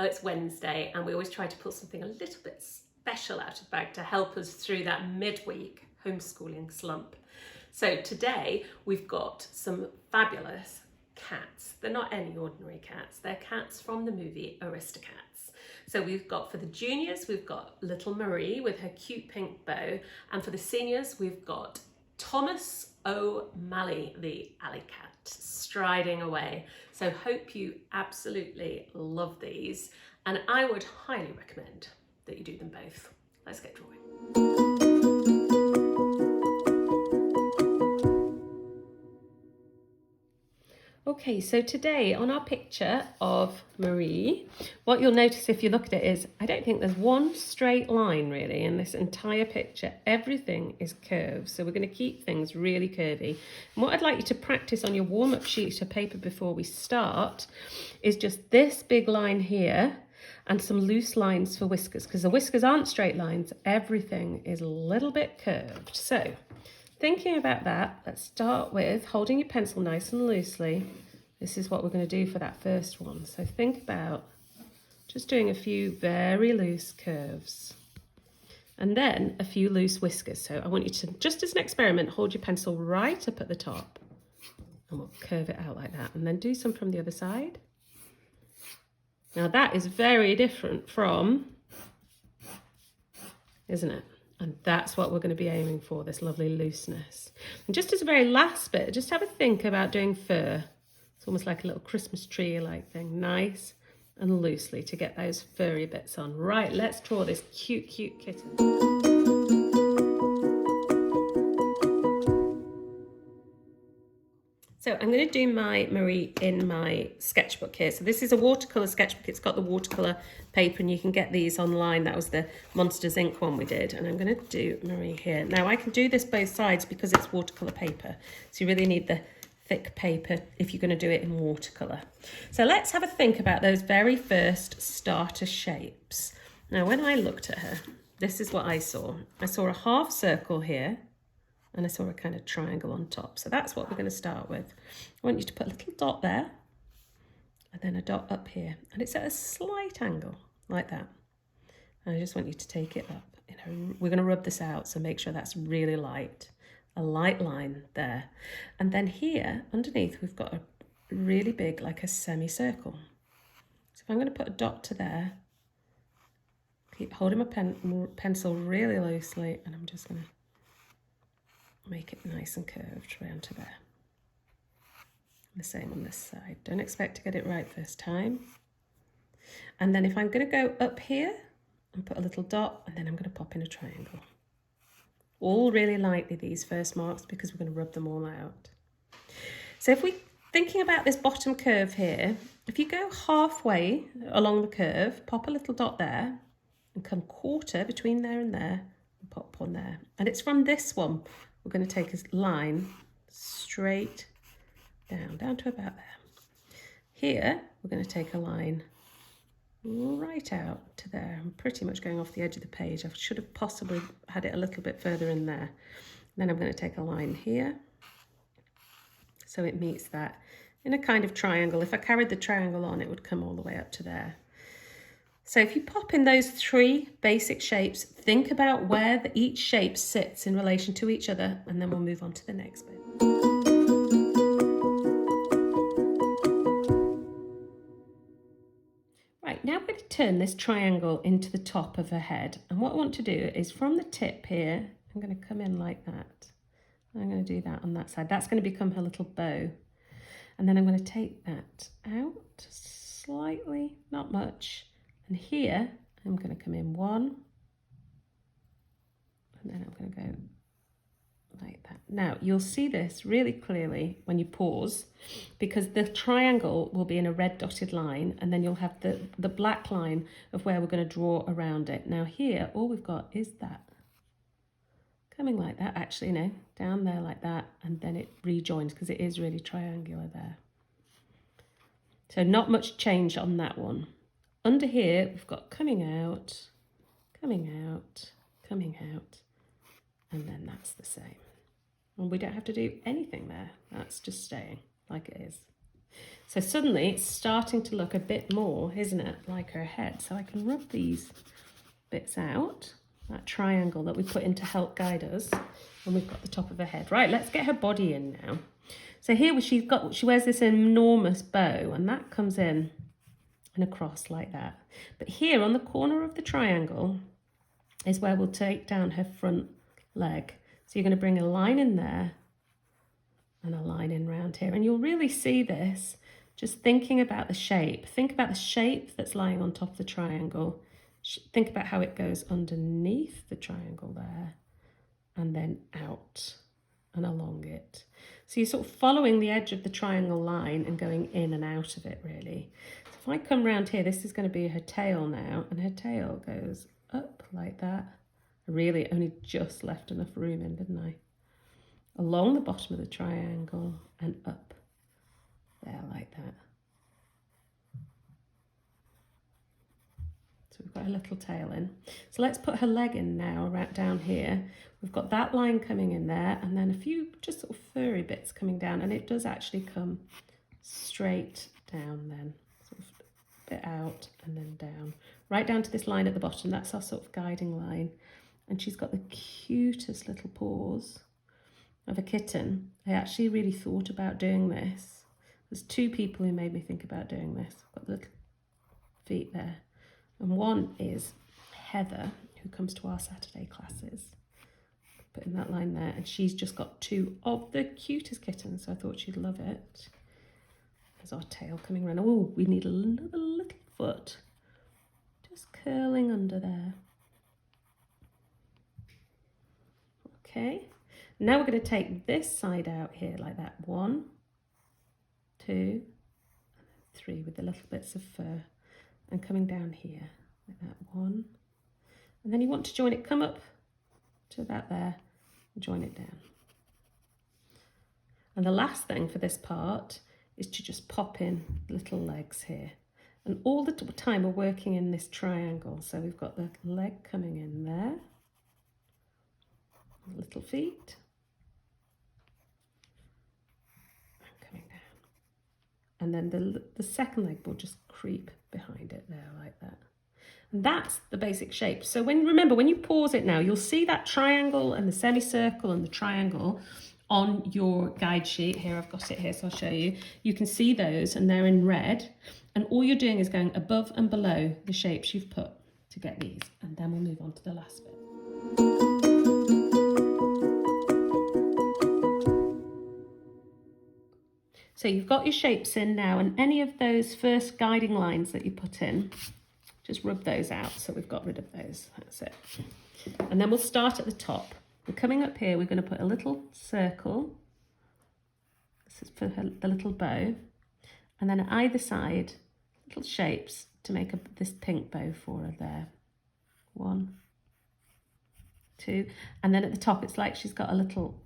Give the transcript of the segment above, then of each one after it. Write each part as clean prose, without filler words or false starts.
it's Wednesday and we always try to pull something a little bit special out of the bag to help us through that midweek homeschooling slump. So today we've got some fabulous cats. They're not any ordinary cats, they're cats from the movie Aristocats. So we've got, for the juniors, we've got little Marie with her cute pink bow, and for the seniors we've got Thomas O'Malley, the alley cat, striding away. So hope you absolutely love these, and I would highly recommend that you do them both. Let's get drawing. Okay, so today on our picture of Marie, what you'll notice if you look at it is, I don't think there's one straight line really in this entire picture. Everything is curved, so we're going to keep things really curvy. And what I'd like you to practice on your warm-up sheet of paper before we start is just this big line here and some loose lines for whiskers, because the whiskers aren't straight lines, everything is a little bit curved. So thinking about that, let's start with holding your pencil nice and loosely. This is what we're going to do for that first one. So think about just doing a few very loose curves and then a few loose whiskers. So I want you to, just as an experiment, hold your pencil right up at the top and we'll curve it out like that, and then do some from the other side. Now that is very different from, isn't it? And that's what we're going to be aiming for, this lovely looseness. And just as a very last bit, just have a think about doing fur. It's almost like a little Christmas tree-like thing, nice and loosely to get those furry bits on. Right, let's draw this cute, cute kitten. So I'm going to do my Marie in my sketchbook here. So this is a watercolour sketchbook. It's got the watercolour paper and you can get these online. That was the Monsters Inc. one we did. And I'm going to do Marie here. Now I can do this both sides because it's watercolour paper. So you really need the thick paper if you're going to do it in watercolour. So let's have a think about those very first starter shapes. Now when I looked at her, this is what I saw. I saw a half circle here. And I saw a kind of triangle on top. So that's what we're going to start with. I want you to put a little dot there and then a dot up here. And it's at a slight angle like that. And I just want you to take it up. We're going to rub this out, so make sure that's really light. A light line there. And then here underneath we've got a really big, like a semicircle. So if I'm going to put a dot to there, keep holding my pencil really loosely, and I'm just going to make it nice and curved around to there. The same on this side. Don't expect to get it right first time. And then if I'm going to go up here and put a little dot, and then I'm going to pop in a triangle. All really lightly, these first marks, because we're going to rub them all out. So if we're thinking about this bottom curve here, if you go halfway along the curve, pop a little dot there and come quarter between there and there and pop one there. And it's from this one we're going to take a line straight down to about there. Here, we're going to take a line right out to there. I'm pretty much going off the edge of the page. I should have possibly had it a little bit further in there. Then I'm going to take a line here. So it meets that in a kind of triangle. If I carried the triangle on, it would come all the way up to there. So if you pop in those three basic shapes, think about where each shape sits in relation to each other, and then we'll move on to the next bit. Right, now we're going to turn this triangle into the top of her head. And what I want to do is from the tip here, I'm going to come in like that. I'm going to do that on that side. That's going to become her little bow. And then I'm going to take that out slightly, not much. And here, I'm going to come in one, and then I'm going to go like that. Now, you'll see this really clearly when you pause, because the triangle will be in a red dotted line, and then you'll have the black line of where we're going to draw around it. Now here, all we've got is that. Coming like that, actually, no, down there like that, and then it rejoins because it is really triangular there. So not much change on that one. Under here, we've got coming out, coming out, coming out, and then that's the same. And we don't have to do anything there. That's just staying like it is. So suddenly it's starting to look a bit more, isn't it, like her head. So I can rub these bits out, that triangle that we put in to help guide us, and we've got the top of her head. Right, let's get her body in now. So here she wears this enormous bow, and that comes in and across like that. But here on the corner of the triangle is where we'll take down her front leg. So you're going to bring a line in there and a line in round here, and you'll really see this just thinking about the shape. Think about the shape that's lying on top of the triangle. Think about how it goes underneath the triangle there and then out and along it. So you're sort of following the edge of the triangle line and going in and out of it, really. So if I come round here, this is going to be her tail now, and her tail goes up like that. I really only just left enough room in, didn't I? Along the bottom of the triangle and up there like that. So we've got a little tail in. So let's put her leg in now, right down here. We've got that line coming in there, and then a few just sort of furry bits coming down, and it does actually come straight down then. Sort of a bit out and then down. Right down to this line at the bottom, that's our sort of guiding line. And she's got the cutest little paws of a kitten. I actually really thought about doing this. There's two people who made me think about doing this. I've got the little feet there. And one is Heather, who comes to our Saturday classes. Put in that line there, and she's just got two of the cutest kittens, so I thought she'd love it. There's our tail coming around. Oh, we need another little foot. Just curling under there. Okay. Now we're going to take this side out here like that. 1, 2, 3 with the little bits of fur. And coming down here like that. 1. And then you want to join it, come up to about there and join it down. And the last thing for this part is to just pop in little legs here. And all the time we're working in this triangle. So we've got the leg coming in there. Little feet. And then the second leg will just creep behind it there like that. And that's the basic shape. So remember, when you pause it now, you'll see that triangle and the semicircle and the triangle on your guide sheet. Here, I've got it here, so I'll show you. You can see those, and they're in red. And all you're doing is going above and below the shapes you've put to get these. And then we'll move on to the last bit. So you've got your shapes in now, and any of those first guiding lines that you put in, just rub those out so we've got rid of those. That's it. And then we'll start at the top. We're coming up here, we're going to put a little circle. This is for the little bow. And then at either side, little shapes to make this pink bow for her there. 1, 2. And then at the top, it's like she's got a little,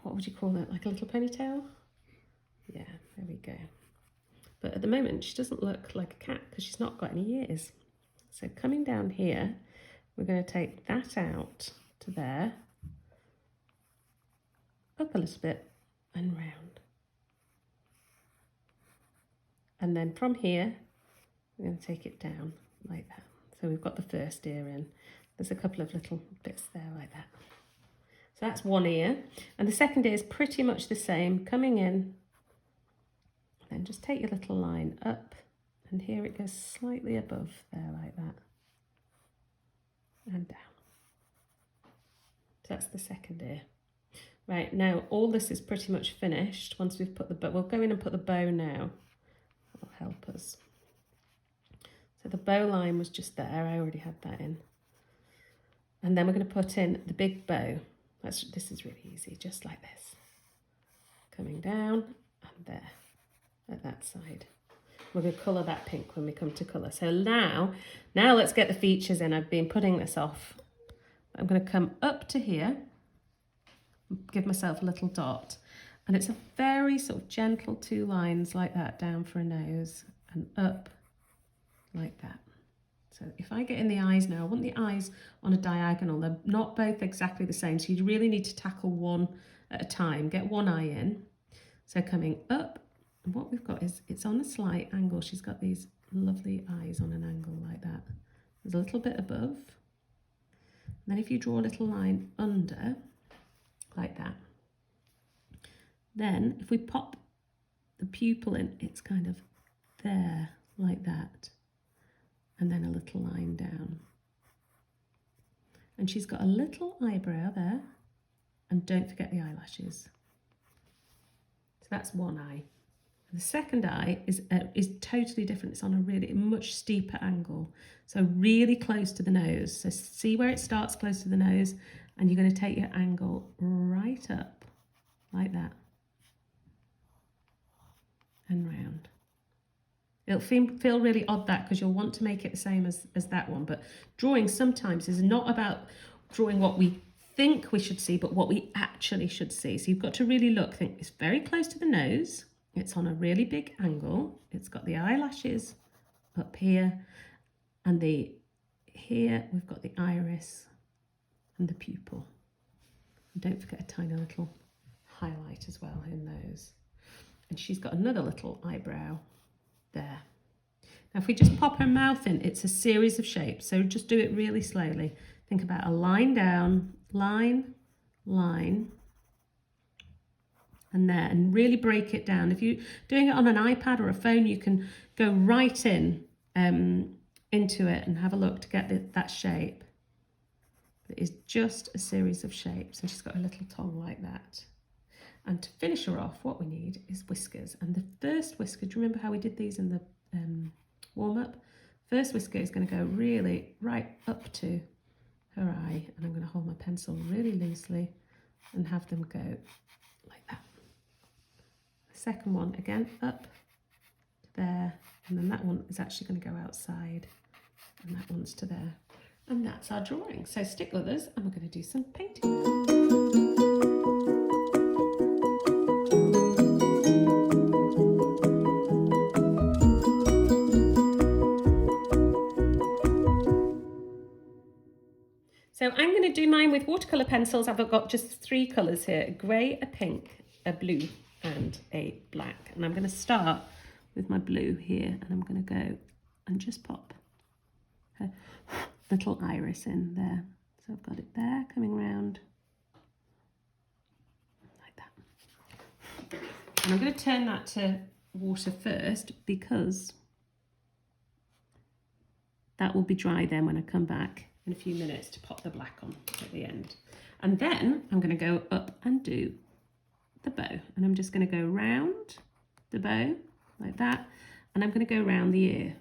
what would you call it? Like a little ponytail? Yeah, there we go. But at the moment, she doesn't look like a cat because she's not got any ears. So coming down here, we're going to take that out to there, up a little bit and round. And then from here, we're going to take it down like that. So we've got the first ear in. There's a couple of little bits there like that. So that's one ear. And the second ear is pretty much the same, coming in. Then just take your little line up, and here it goes slightly above there like that, and down. So that's the second ear. Right, now all this is pretty much finished. Once we've put the bow, we'll go in and put the bow now. That'll help us. So the bow line was just there, I already had that in. And then we're going to put in the big bow. This is really easy, just like this. Coming down and there. At that side. We're going to colour that pink when we come to colour. So now let's get the features in. I've been putting this off. I'm going to come up to here, give myself a little dot, and it's a very sort of gentle 2 lines like that down for a nose and up like that. So if I get in the eyes now, I want the eyes on a diagonal. They're not both exactly the same, so you really need to tackle one at a time. Get one eye in. So coming up And what we've got is, it's on a slight angle. She's got these lovely eyes on an angle like that. There's a little bit above. And then if you draw a little line under, like that, then if we pop the pupil in, it's kind of there, like that. And then a little line down. And she's got a little eyebrow there. And don't forget the eyelashes. So that's one eye. The second eye is totally different. It's on a really much steeper angle. So really close to the nose. So see where it starts close to the nose, and you're going to take your angle right up like that and round. It'll feel really odd that, because you'll want to make it the same as that one. But drawing sometimes is not about drawing what we think we should see, but what we actually should see. So you've got to really look, think it's very close to the nose. It's on a really big angle. It's got the eyelashes up here, and here we've got the iris and the pupil. And don't forget a tiny little highlight as well in those. And she's got another little eyebrow there. Now if we just pop her mouth in, it's a series of shapes. So just do it really slowly. Think about a line down, line, line, and there, and really break it down. If you're doing it on an iPad or a phone, you can go right in into it and have a look to get that shape. It is just a series of shapes, and she's got a little tongue like that. And to finish her off, what we need is whiskers. And the first whisker, do you remember how we did these in the warm-up? First whisker is going to go really right up to her eye, and I'm going to hold my pencil really loosely and have them go like that. Second one again up to there, and then that one is actually going to go outside, and that one's to there, and that's our drawing. So stick with us, and we're going to do some painting. So I'm going to do mine with watercolour pencils. I've got just 3 colours here: a grey, a pink, a blue, and a black. And I'm going to start with my blue here, and I'm going to go and just pop a little iris in there. So I've got it there, coming round like that. And I'm going to turn that to water first, because that will be dry then when I come back in a few minutes to pop the black on at the end. And then I'm going to go up and do the bow, and I'm just going to go round the bow like that, and I'm going to go round the ear,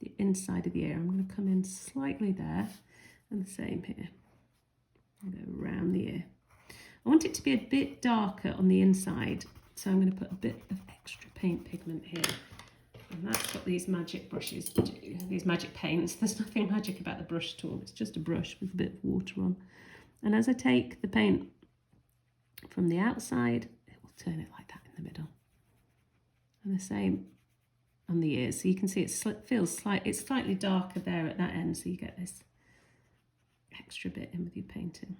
the inside of the ear. I'm going to come in slightly there, and the same here. I'll go round the ear. I want it to be a bit darker on the inside, so I'm going to put a bit of extra paint pigment here. And that's what these magic brushes do, these magic paints. There's nothing magic about the brush at all. It's just a brush with a bit of water on. And as I take the paint from the outside, it will turn it like that in the middle. And the same on the ears. So you can see it's slightly darker there at that end, so you get this extra bit in with your painting.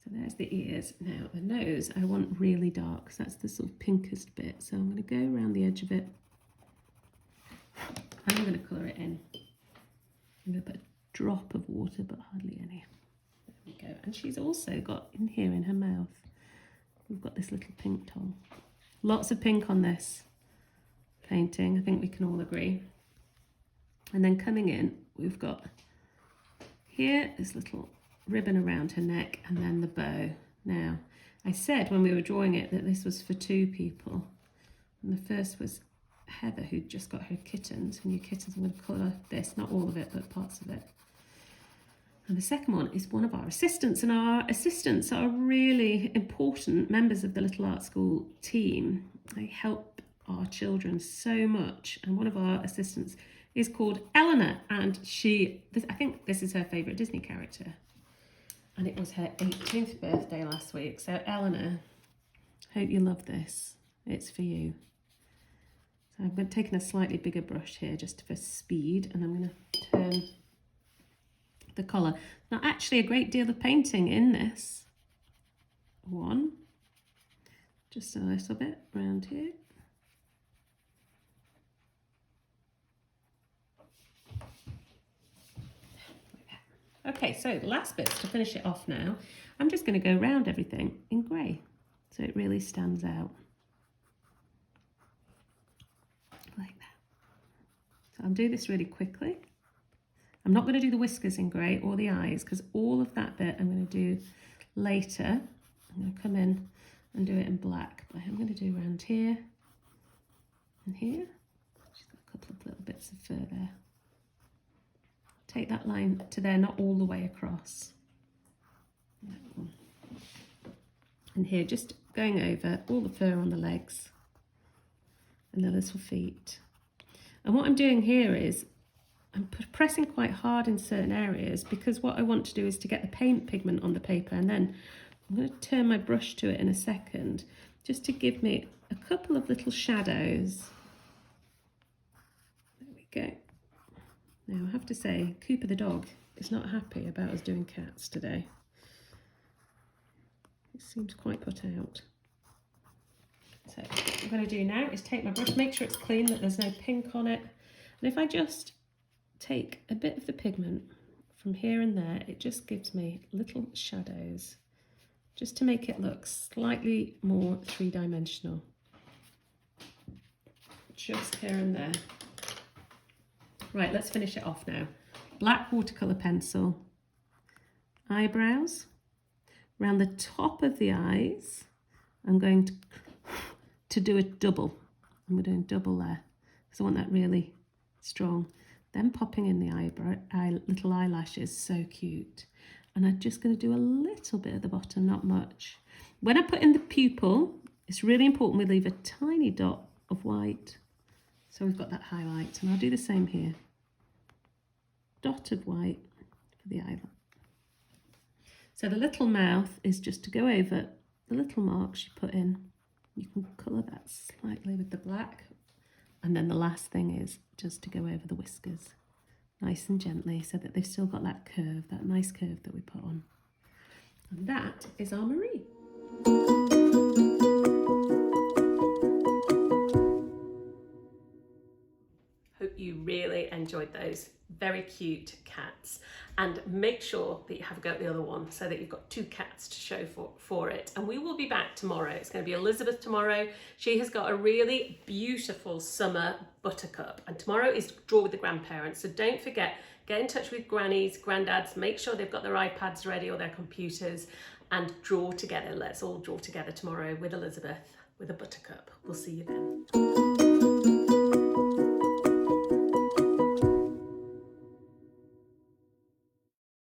So there's the ears. Now the nose I want really dark, because that's the sort of pinkest bit. So I'm going to go around the edge of it, and I'm going to colour it in. I'm going to put a drop of water, but hardly any. There we go. And she's also got in here in her mouth, we've got this little pink tongue. Lots of pink on this painting, I think we can all agree. And then coming in, we've got here this little ribbon around her neck, and then the bow. Now, I said when we were drawing it that this was for 2 people. And the first was Heather, who'd just got her kittens. And your kittens, I'm going to colour this, not all of it, but parts of it. And the second one is one of our assistants, and our assistants are really important members of the Little Art School team. They help our children so much, and one of our assistants is called Eleanor, and I think this is her favourite Disney character. And it was her 18th birthday last week. So Eleanor, hope you love this. It's for you. So I'm taking a slightly bigger brush here just for speed, and I'm going to turn the colour. Now actually a great deal of painting in this. 1, just a little bit around here. Okay, so the last bits to finish it off now. I'm just going to go around everything in grey so it really stands out. Like that. So I'll do this really quickly. I'm not going to do the whiskers in grey or the eyes because all of that bit I'm going to do later. I'm going to come in and do it in black, but I'm going to do around here and here. Just got a couple of little bits of fur there. Take that line to there, not all the way across. And here, just going over all the fur on the legs and the little feet. And what I'm doing here is I'm pressing quite hard in certain areas because what I want to do is to get the paint pigment on the paper, and then I'm going to turn my brush to it in a second just to give me a couple of little shadows. There we go. Now I have to say, Cooper the dog is not happy about us doing cats today. It seems quite put out. So what I'm going to do now is take my brush, make sure it's clean, that there's no pink on it. And if I just take a bit of the pigment from here and there, it just gives me little shadows, just to make it look slightly more three-dimensional. Just here and there. Right, let's finish it off now. Black watercolour pencil, eyebrows, around the top of the eyes, I'm going to do a double. I'm doing double there, because I want that really strong. Then popping in the little eyelashes, so cute. And I'm just going to do a little bit at the bottom, not much. When I put in the pupil, it's really important we leave a tiny dot of white. So we've got that highlight, and I'll do the same here. Dot of white for the eyelid. So the little mouth is just to go over the little marks you put in. You can colour that slightly with the black. And then the last thing is just to go over the whiskers, nice and gently, so that they've still got that curve, that nice curve that we put on. And that is our Marie. Hope you really enjoyed those very cute cats, and make sure that you have a go at the other one so that you've got two cats to show for it. And we will be back tomorrow. It's going to be Elizabeth tomorrow. She has got a really beautiful summer buttercup, and tomorrow is Draw with the Grandparents. So don't forget, get in touch with grannies, granddads, make sure they've got their iPads ready or their computers, and draw together. Let's all draw together tomorrow with Elizabeth with a buttercup. We'll see you then.